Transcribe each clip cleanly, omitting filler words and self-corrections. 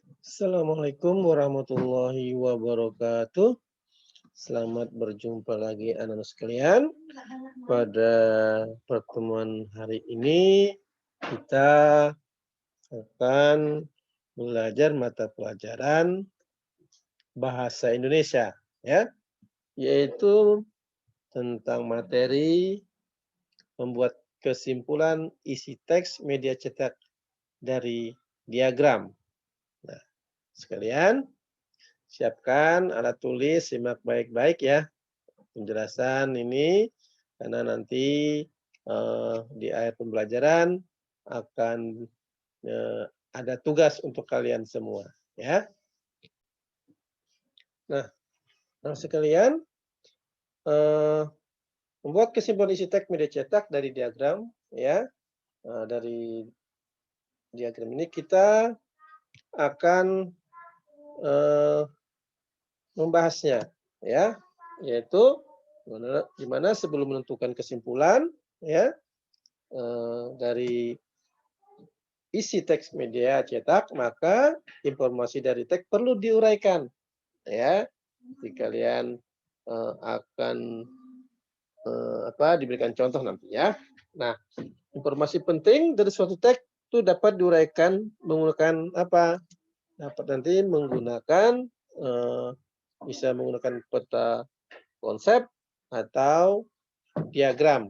Assalamualaikum warahmatullahi wabarakatuh. Selamat berjumpa lagi anak-anak sekalian. Pada pertemuan hari ini kita akan belajar mata pelajaran bahasa Indonesia ya, yaitu tentang materi membuat kesimpulan isi teks media cetak dari diagram. Nah, sekalian siapkan alat tulis, simak baik-baik ya penjelasan ini, karena nanti di akhir pembelajaran akan ada tugas untuk kalian semua ya. Nah, sekalian membuat kesimpulan isi teks media cetak dari diagram ya. Dari diagram ini kita akan membahasnya ya, yaitu gimana sebelum menentukan kesimpulan ya dari isi teks media cetak, maka informasi dari teks perlu diuraikan ya. Jadi kalian akan diberikan contoh nanti ya. Nah, informasi penting dari suatu teks itu dapat diuraikan menggunakan apa? Dapat nanti menggunakan bisa menggunakan peta konsep atau diagram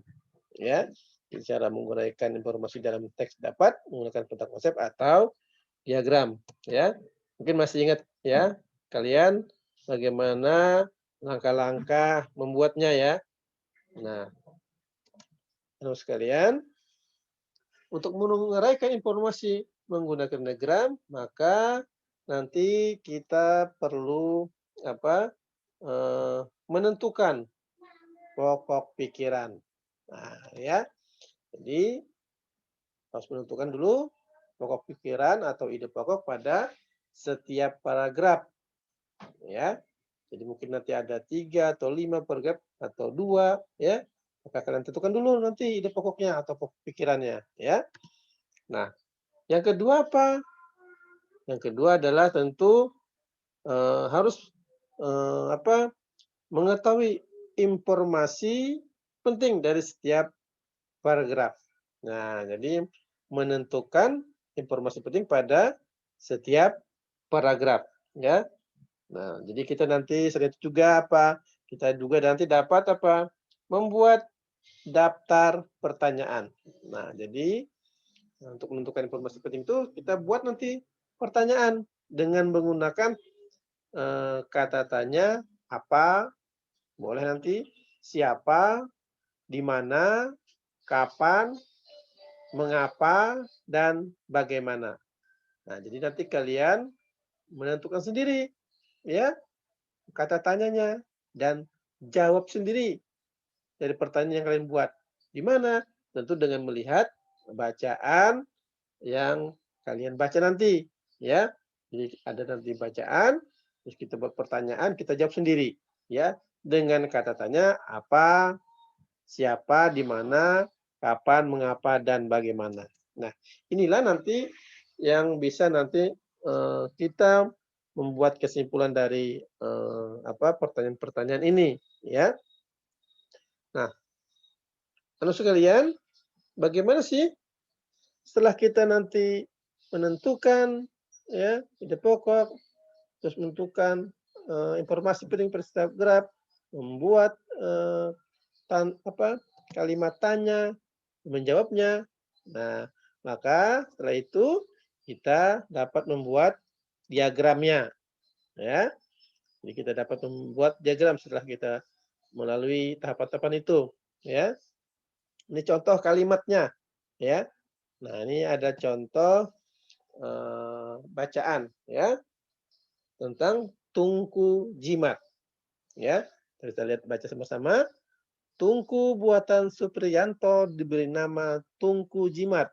ya. Cara menguraikan informasi dalam teks dapat menggunakan peta konsep atau diagram ya. Mungkin masih ingat ya kalian bagaimana langkah-langkah membuatnya ya. Nah, terus sekalian untuk menguraikan informasi menggunakan diagram, maka nanti kita perlu menentukan pokok pikiran. Nah, ya. Jadi harus menentukan dulu pokok pikiran atau ide pokok pada setiap paragraf, ya. Jadi mungkin nanti ada 3 atau 5 paragraf atau 2, ya. Maka kalian tentukan dulu nanti ide pokoknya atau pokok pikirannya, ya. Nah, yang kedua apa? Yang kedua adalah tentu harus mengetahui informasi penting dari setiap paragraf. Nah, jadi menentukan informasi penting pada setiap paragraf, ya. Nah, jadi kita nanti selain itu juga kita juga nanti dapat membuat daftar pertanyaan. Nah, jadi untuk menentukan informasi penting itu kita buat nanti pertanyaan dengan menggunakan kata tanya apa, boleh nanti siapa, di mana, kapan, mengapa, dan bagaimana. Nah, jadi nanti kalian menentukan sendiri ya kata tanyanya dan jawab sendiri dari pertanyaan yang kalian buat. Di mana? Tentu dengan melihat bacaan yang kalian baca nanti ya. Jadi ada nanti bacaan, terus kita buat pertanyaan, kita jawab sendiri ya dengan kata tanya apa, siapa, di mana, kapan, mengapa, dan bagaimana. Nah, inilah nanti yang bisa nanti kita membuat kesimpulan dari pertanyaan-pertanyaan ini, ya. Nah, teman sekalian, bagaimana sih setelah kita nanti menentukan ya ide pokok, terus menentukan informasi penting per setiap graf, membuat kalimat tanya, menjawabnya. Nah, maka setelah itu kita dapat membuat diagramnya, ya. Jadi kita dapat membuat diagram setelah kita melalui tahapan-tahapan itu, ya. Ini contoh kalimatnya, ya. Nah, ini ada contoh bacaan, ya, tentang tungku jimat, ya. Kita lihat baca sama-sama. Tungku buatan Supriyanto diberi nama tungku jimat.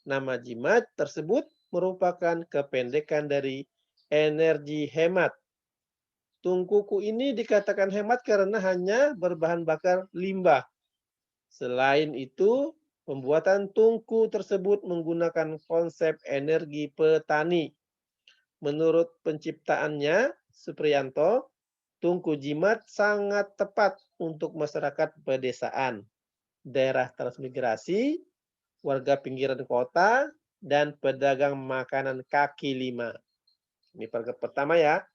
Nama jimat tersebut merupakan kependekan dari energi hemat. Tungkuku ini dikatakan hemat karena hanya berbahan bakar limbah. Selain itu, pembuatan tungku tersebut menggunakan konsep energi petani. Menurut penciptaannya, Supriyanto, tungku jimat sangat tepat untuk masyarakat pedesaan, daerah transmigrasi, warga pinggiran kota, dan pedagang makanan kaki lima. Ini paragraf pertama ya.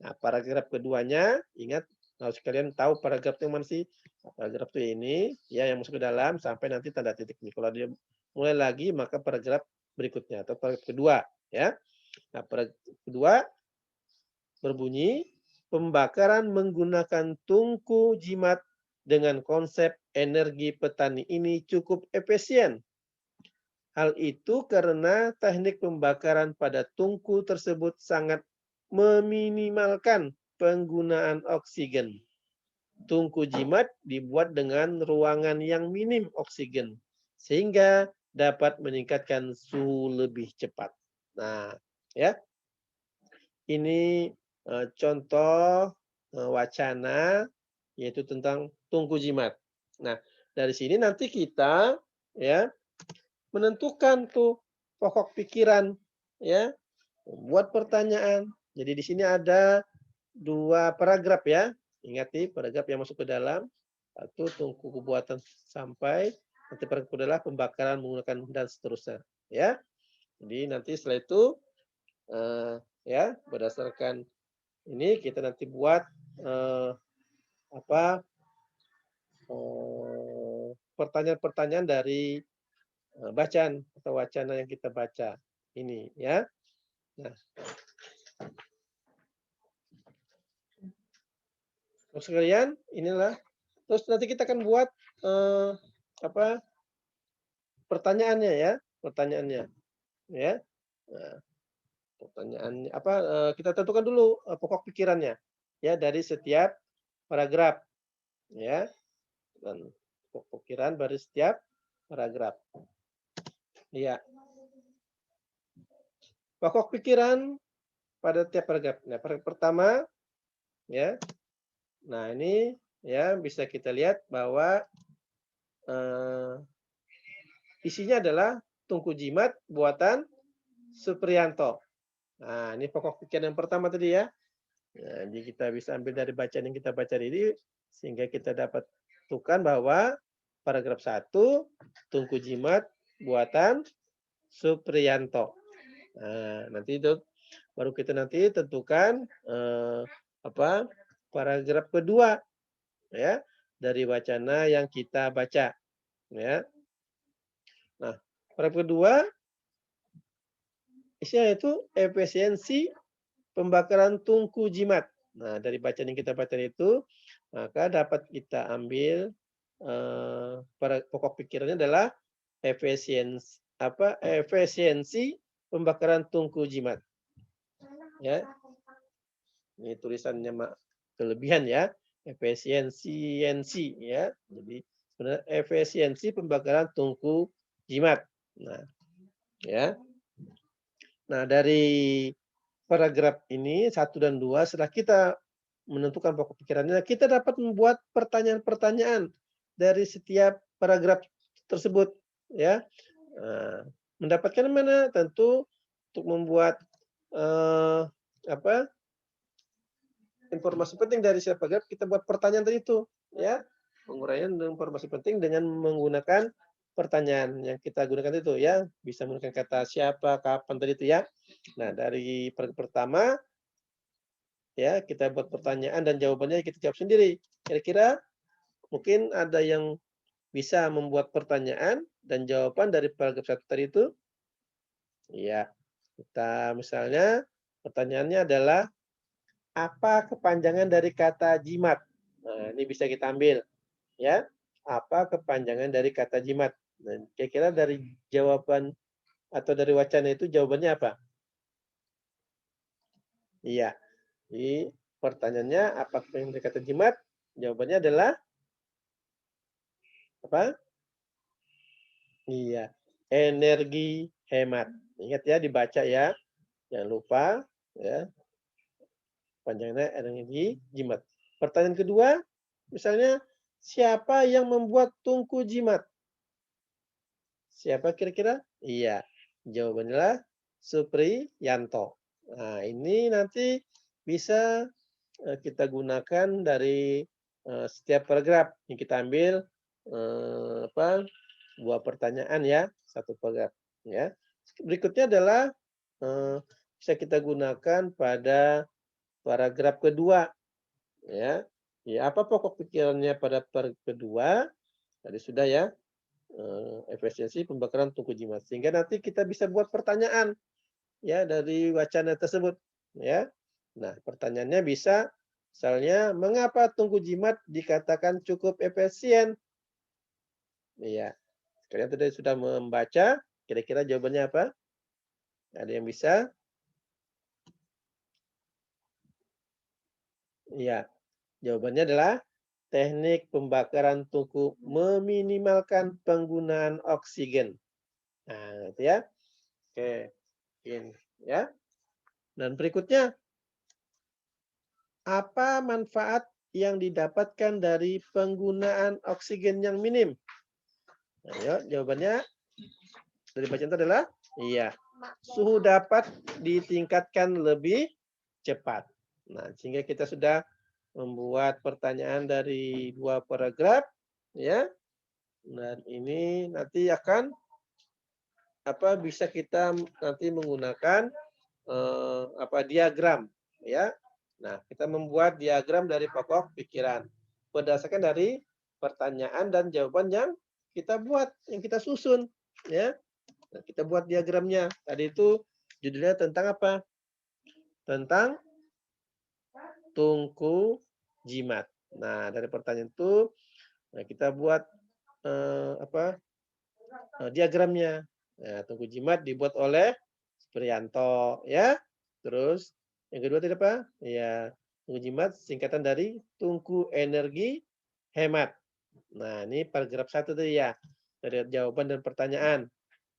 Nah, paragraf keduanya, ingat harus kalian tahu paragrafnya mana sih? Paragraf itu ini ya yang masuk ke dalam sampai nanti tanda titik nih. Kalau dia mulai lagi maka paragraf berikutnya atau paragraf kedua ya. Nah, paragraf kedua berbunyi pembakaran menggunakan tungku jimat dengan konsep energi petani ini cukup efisien. Hal itu karena teknik pembakaran pada tungku tersebut sangat meminimalkan penggunaan oksigen. Tungku jimat dibuat dengan ruangan yang minim oksigen, sehingga dapat meningkatkan suhu lebih cepat. Nah, ya, ini contoh wacana, yaitu tentang tungku jimat. Nah, dari sini nanti kita ya menentukan tuh pokok pikiran, ya, buat pertanyaan. Jadi di sini ada 2 paragraf ya. Ingat nih paragraf yang masuk ke dalam. Satu tungku pembuatan sampai, nanti paragraf kedua adalah pembakaran menggunakan dan seterusnya. Ya. Jadi nanti setelah itu ya berdasarkan ini kita nanti buat apa pertanyaan-pertanyaan dari bacaan atau wacana yang kita baca ini ya. Nah, terus sekalian inilah terus nanti kita akan buat apa pertanyaannya ya, pertanyaannya ya. Nah, pertanyaannya apa kita tentukan dulu pokok pikirannya ya dari setiap paragraf ya. Dan pokok pikiran dari setiap paragraf. Iya. Pokok pikiran pada tiap paragraf. Nah, paragraf pertama ya. Nah, ini ya bisa kita lihat bahwa isinya adalah tungku jimat buatan Supriyanto. Nah, ini pokok pikiran yang pertama tadi ya. Nah, jadi kita bisa ambil dari bacaan yang kita baca ini sehingga kita dapat tentukan bahwa paragraf 1 tungku jimat buatan Supriyanto. Nah, nanti itu baru kita nanti tentukan apa paragraf kedua ya dari wacana yang kita baca ya. Nah, paragraf kedua isinya itu efisiensi pembakaran tungku jimat. Nah, dari bacaan yang kita baca itu maka dapat kita ambil pokok pikirannya adalah efisiensi pembakaran tungku jimat. Ya. Ini tulisannya kelebihan ya. Efisiensi ya. Jadi sebenarnya efisiensi pembakaran tungku jimat. Nah, ya. Nah, dari paragraf ini 1 dan 2 setelah kita menentukan pokok pikirannya, kita dapat membuat pertanyaan-pertanyaan dari setiap paragraf tersebut ya. Mendapatkan mana? Tentu untuk membuat informasi penting dari setiap paragraf kita buat pertanyaan tadi itu ya. Penguraian informasi penting dengan menggunakan pertanyaan yang kita gunakan itu ya. Bisa menggunakan kata siapa, kapan tadi itu ya. Nah, dari paragraf pertama ya kita buat pertanyaan dan jawabannya kita jawab sendiri. Kira-kira mungkin ada yang bisa membuat pertanyaan dan jawaban dari paragraf 1 tadi itu? Iya. Kita misalnya pertanyaannya adalah apa kepanjangan dari kata jimat? Nah, ini bisa kita ambil ya. Apa kepanjangan dari kata jimat? Nah, kira-kira dari jawaban atau dari wacana itu jawabannya apa? Iya. Jadi pertanyaannya apa kepanjangan dari kata jimat? Jawabannya adalah apa? Iya, energi hemat. Ingat ya dibaca ya. Jangan lupa ya. Panjangnya energi jimat. Pertanyaan kedua, misalnya siapa yang membuat tungku jimat? Siapa kira-kira? Iya, jawabannya adalah Supriyanto. Nah, ini nanti bisa kita gunakan dari setiap paragraf yang kita ambil apa, 2 pertanyaan ya, 1 paragraf ya. Berikutnya adalah bisa kita gunakan pada paragraf kedua ya. Ya, apa pokok pikirannya pada paragraf kedua? Tadi sudah ya, efisiensi pembakaran tungku jimat. Sehingga nanti kita bisa buat pertanyaan ya dari wacana tersebut ya. Nah, pertanyaannya bisa misalnya mengapa tungku jimat dikatakan cukup efisien? Iya. Kalian tadi sudah membaca, kira-kira jawabannya apa? Ada yang bisa? Iya. Jawabannya adalah teknik pembakaran tungku meminimalkan penggunaan oksigen. Nah, itu ya. Oke. Mungkin ya. Dan berikutnya, apa manfaat yang didapatkan dari penggunaan oksigen yang minim? Ayo, jawabannya dari bacaan itu adalah iya. Suhu dapat ditingkatkan lebih cepat. Nah, sehingga kita sudah membuat pertanyaan dari 2 paragraf ya. Dan ini nanti akan bisa kita nanti menggunakan diagram ya. Nah, kita membuat diagram dari pokok pikiran berdasarkan dari pertanyaan dan jawaban yang kita buat, yang kita susun ya. Nah, kita buat diagramnya. Tadi itu judulnya tentang apa? Tentang tungku jimat. Nah, dari pertanyaan itu kita buat diagramnya. Nah, tungku jimat dibuat oleh Supriyanto ya. Terus yang kedua tadi apa? Ya, tungku jimat singkatan dari tungku energi hemat. Nah, ini paragraf 1 tadi ya. Dari jawaban dan pertanyaan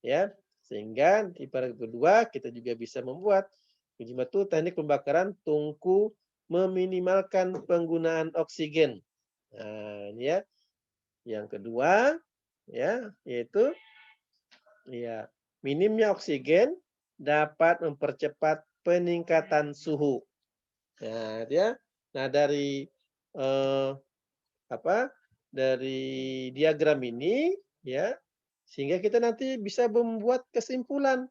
ya. Sehingga di paragraf kedua kita juga bisa membuat tungku jimat itu teknik pembakaran tungku meminimalkan penggunaan oksigen. Nah, ini ya. Yang kedua ya, yaitu ya, minimnya oksigen dapat mempercepat peningkatan suhu. Nah, dia. Nah, dari eh, apa? Dari diagram ini ya, sehingga kita nanti bisa membuat kesimpulan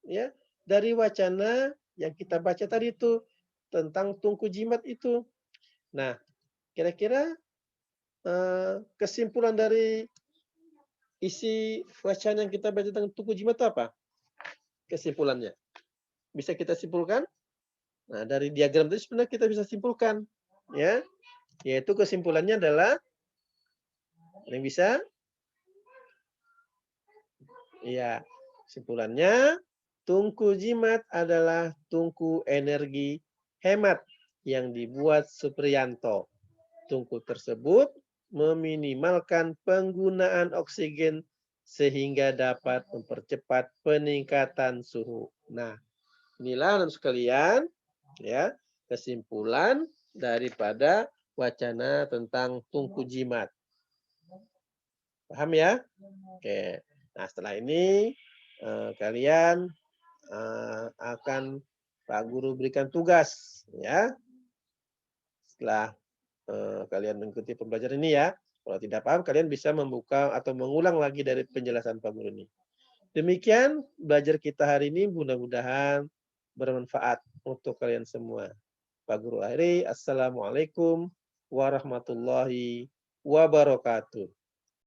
ya dari wacana yang kita baca tadi itu tentang tungku jimat itu. Nah, kira-kira kesimpulan dari isi wacana yang kita baca tentang tungku jimat itu apa? Kesimpulannya. Bisa kita simpulkan? Nah, dari diagram tadi sebenarnya kita bisa simpulkan, ya, yaitu kesimpulannya adalah yang bisa, ya, kesimpulannya tungku jimat adalah tungku energi hemat yang dibuat Supriyanto. Tungku tersebut meminimalkan penggunaan oksigen sehingga dapat mempercepat peningkatan suhu. Nah, inilah anak sekalian ya, kesimpulan daripada wacana tentang tungku jimat. Paham ya? Oke. Nah, setelah ini kalian akan Pak Guru berikan tugas ya. Setelah kalian mengikuti pembelajaran ini ya. Kalau tidak paham, kalian bisa membuka atau mengulang lagi dari penjelasan Pak Guru ini. Demikian belajar kita hari ini, mudah-mudahan bermanfaat untuk kalian semua. Pak Guru akhiri, Assalamualaikum warahmatullahi wabarakatuh.